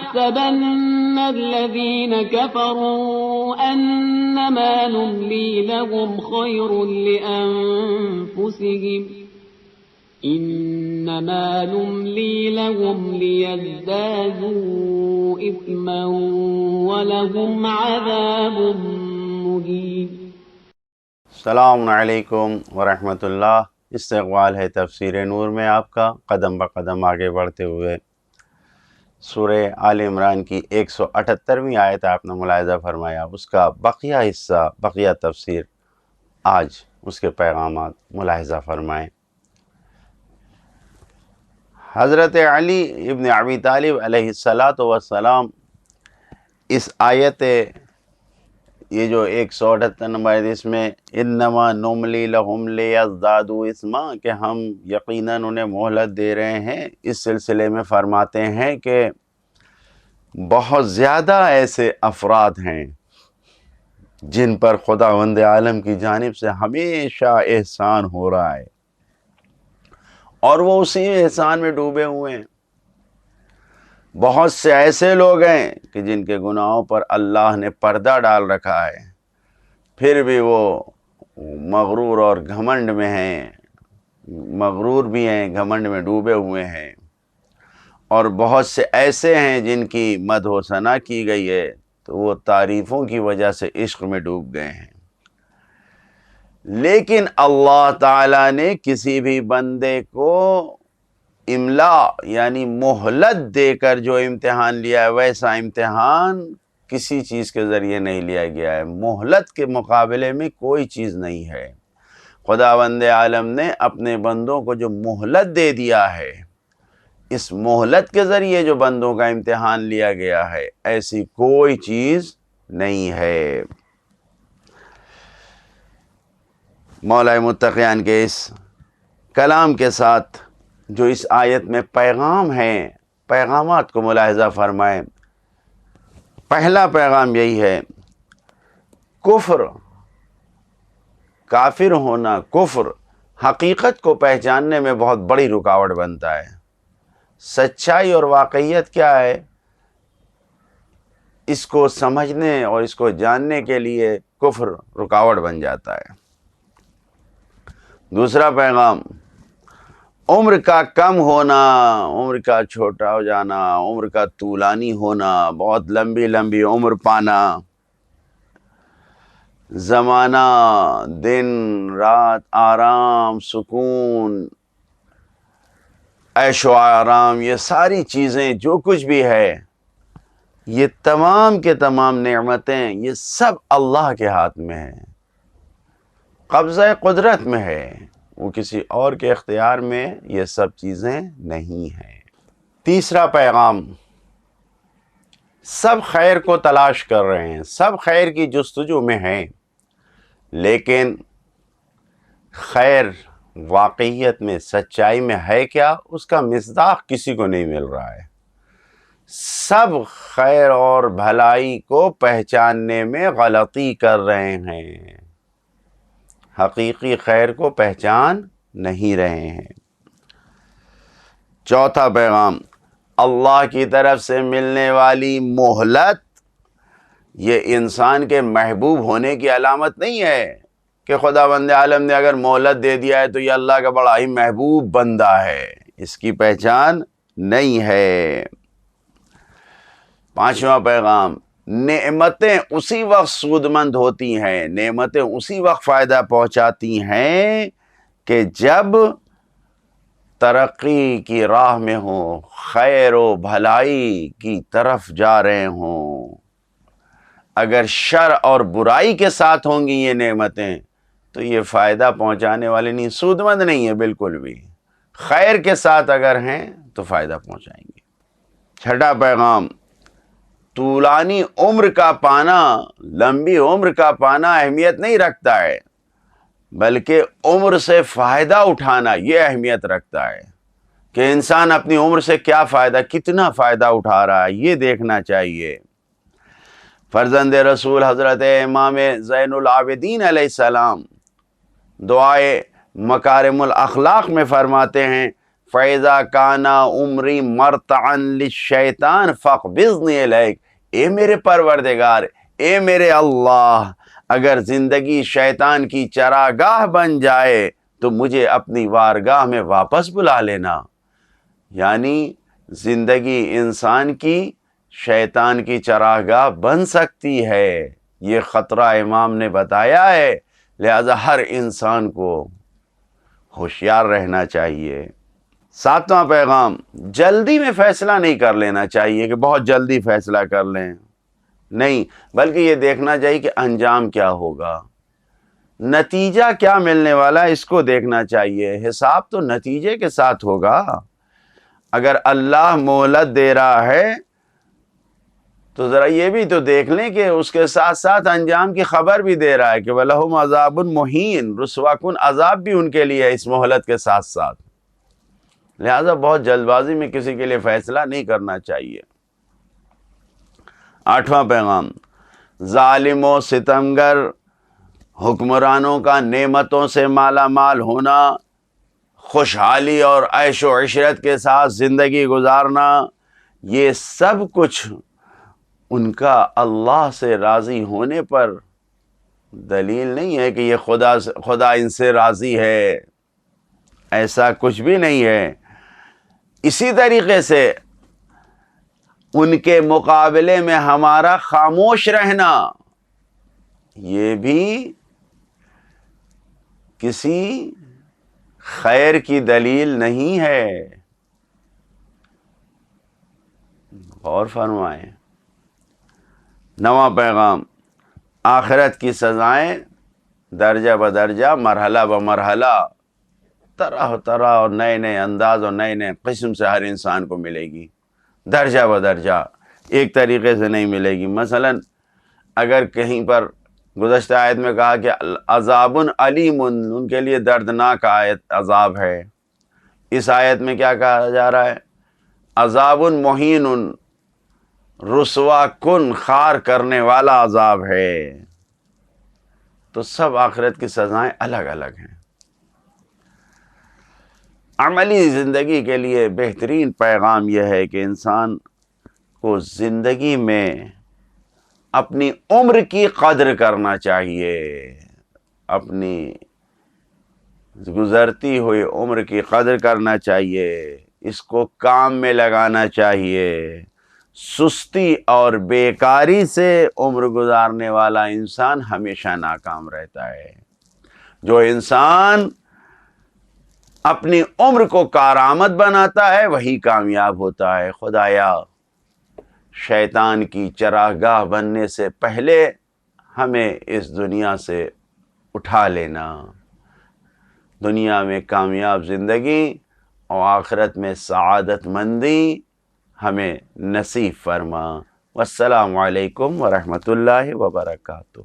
يحسبن الذين كفروا أنما نملي لهم خير لأنفسهم إنما نملي لهم ليزدادوا إثما ولهم عذاب مهين۔ السلام علیکم ورحمۃ اللہ۔ استقبال ہے تفسیر نور میں آپ کا، قدم بقدم آگے بڑھتے ہوئے سورہ آل عمران کی 178ویں آیت آپ نے ملاحظہ فرمایا، اس کا بقیہ حصہ، بقیہ تفسیر آج اس کے پیغامات ملاحظہ فرمائیں۔ حضرت علی ابن ابی طالب علیہ السلام اس آیت یہ جو 178 نمبر اس میں انما نملی لہم لیزدادوا اثما کہ ہم یقیناً انہیں مہلت دے رہے ہیں، اس سلسلے میں فرماتے ہیں کہ بہت زیادہ ایسے افراد ہیں جن پر خداوند عالم کی جانب سے ہمیشہ احسان ہو رہا ہے اور وہ اسی احسان میں ڈوبے ہوئے ہیں۔ بہت سے ایسے لوگ ہیں کہ جن کے گناہوں پر اللہ نے پردہ ڈال رکھا ہے، پھر بھی وہ مغرور اور گھمنڈ میں ہیں، مغرور بھی ہیں، گھمنڈ میں ڈوبے ہوئے ہیں۔ اور بہت سے ایسے ہیں جن کی مدح و ثنا کی گئی ہے تو وہ تعریفوں کی وجہ سے عشق میں ڈوب گئے ہیں۔ لیکن اللہ تعالیٰ نے کسی بھی بندے کو املا یعنی مہلت دے کر جو امتحان لیا ہے، ویسا امتحان کسی چیز کے ذریعے نہیں لیا گیا ہے۔ مہلت کے مقابلے میں کوئی چیز نہیں ہے۔ خداوند عالم نے اپنے بندوں کو جو مہلت دے دیا ہے، اس مہلت کے ذریعے جو بندوں کا امتحان لیا گیا ہے، ایسی کوئی چیز نہیں ہے۔ مولا متقیان کے اس کلام کے ساتھ جو اس آیت میں پیغام ہیں، پیغامات کو ملاحظہ فرمائیں۔ پہلا پیغام یہی ہے، کفر، کافر ہونا، کفر حقیقت کو پہچاننے میں بہت بڑی رکاوٹ بنتا ہے۔ سچائی اور واقعیت کیا ہے، اس کو سمجھنے اور اس کو جاننے کے لیے کفر رکاوٹ بن جاتا ہے۔ دوسرا پیغام، عمر کا کم ہونا، عمر کا چھوٹا ہو جانا، عمر کا طولانی ہونا، بہت لمبی لمبی عمر پانا، زمانہ، دن رات، آرام، سکون، عیش و آرام، یہ ساری چیزیں جو کچھ بھی ہے، یہ تمام کے تمام نعمتیں، یہ سب اللہ کے ہاتھ میں ہیں، قبضہ قدرت میں ہے، وہ کسی اور کے اختیار میں یہ سب چیزیں نہیں ہیں۔ تیسرا پیغام، سب خیر کو تلاش کر رہے ہیں، سب خیر کی جستجو میں ہیں، لیکن خیر واقعیت میں، سچائی میں ہے کیا، اس کا مصداق کسی کو نہیں مل رہا ہے۔ سب خیر اور بھلائی کو پہچاننے میں غلطی کر رہے ہیں، حقیقی خیر کو پہچان نہیں رہے ہیں۔ چوتھا پیغام، اللہ کی طرف سے ملنے والی مہلت یہ انسان کے محبوب ہونے کی علامت نہیں ہے کہ خداوند عالم نے اگر مہلت دے دیا ہے تو یہ اللہ کا بڑا ہی محبوب بندہ ہے، اس کی پہچان نہیں ہے۔ پانچواں پیغام، نعمتیں اسی وقت سود مند ہوتی ہیں، نعمتیں اسی وقت فائدہ پہنچاتی ہیں کہ جب ترقی کی راہ میں ہوں، خیر و بھلائی کی طرف جا رہے ہوں۔ اگر شر اور برائی کے ساتھ ہوں گی یہ نعمتیں تو یہ فائدہ پہنچانے والی نہیں، سود مند نہیں ہے بالکل بھی۔ خیر کے ساتھ اگر ہیں تو فائدہ پہنچائیں گے۔ چھٹا پیغام، طولانی عمر کا پانا، لمبی عمر کا پانا اہمیت نہیں رکھتا ہے، بلکہ عمر سے فائدہ اٹھانا یہ اہمیت رکھتا ہے کہ انسان اپنی عمر سے کیا فائدہ، کتنا فائدہ اٹھا رہا ہے، یہ دیکھنا چاہیے۔ فرزند رسول حضرت امام زین العابدین علیہ السلام دعائے مکارم الاخلاق میں فرماتے ہیں، فَإِذَا كَانَ عُمْرِي مَرْتَعًا لِلشَّيْطَانِ فَاقْبِضْنِي إِلَيْكَ، اے میرے پروردگار، اے میرے اللہ، اگر زندگی شیطان کی چراگاہ بن جائے تو مجھے اپنی وارگاہ میں واپس بلا لینا۔ یعنی زندگی انسان کی شیطان کی چراگاہ بن سکتی ہے، یہ خطرہ امام نے بتایا ہے، لہذا ہر انسان کو ہوشیار رہنا چاہیے۔ ساتواں پیغام، جلدی میں فیصلہ نہیں کر لینا چاہیے کہ بہت جلدی فیصلہ کر لیں، نہیں، بلکہ یہ دیکھنا چاہیے کہ انجام کیا ہوگا، نتیجہ کیا ملنے والا ہے، اس کو دیکھنا چاہیے۔ حساب تو نتیجے کے ساتھ ہوگا۔ اگر اللہ مہلت دے رہا ہے تو ذرا یہ بھی تو دیکھ لیں کہ اس کے ساتھ ساتھ انجام کی خبر بھی دے رہا ہے کہ وَلَهُمْ عَذَابٌ مُّهِينٌ، رسوا کن عذاب بھی ان کے لیے ہے اس مہلت کے ساتھ ساتھ۔ لہذا بہت جلد بازی میں کسی کے لیے فیصلہ نہیں کرنا چاہیے۔ آٹھواں پیغام، ظالم و ستمگر حکمرانوں کا نعمتوں سے مالا مال ہونا، خوشحالی اور عیش و عشرت کے ساتھ زندگی گزارنا، یہ سب کچھ ان کا اللہ سے راضی ہونے پر دلیل نہیں ہے کہ یہ خدا ان سے راضی ہے، ایسا کچھ بھی نہیں ہے۔ اسی طریقے سے ان کے مقابلے میں ہمارا خاموش رہنا، یہ بھی کسی خیر کی دلیل نہیں ہے۔ غور فرمائیں۔ نواں پیغام، آخرت کی سزائیں درجہ بدرجہ، مرحلہ بمرحلہ، طرح طرح اور نئے نئے انداز اور نئے نئے قسم سے ہر انسان کو ملے گی، درجہ بدرجہ، ایک طریقے سے نہیں ملے گی۔ مثلا اگر کہیں پر گزشتہ آیت میں کہا کہ عذاب علیم، ان کے لیے دردناک عذاب ہے، اس آیت میں کیا کہا جا رہا ہے؟ عذاب مہین، رسوا کن، خار کرنے والا عذاب ہے۔ تو سب آخرت کی سزائیں الگ الگ ہیں۔ عملی زندگی کے لیے بہترین پیغام یہ ہے کہ انسان کو زندگی میں اپنی عمر کی قدر کرنا چاہیے، اپنی گزرتی ہوئی عمر کی قدر کرنا چاہیے، اس کو کام میں لگانا چاہیے۔ سستی اور بیکاری سے عمر گزارنے والا انسان ہمیشہ ناکام رہتا ہے۔ جو انسان اپنی عمر کو کارآمد بناتا ہے وہی کامیاب ہوتا ہے۔ خدایا شیطان کی چراگاہ بننے سے پہلے ہمیں اس دنیا سے اٹھا لینا، دنیا میں کامیاب زندگی اور آخرت میں سعادت مندی ہمیں نصیب فرما۔ والسلام علیکم ورحمۃ اللہ وبرکاتہ۔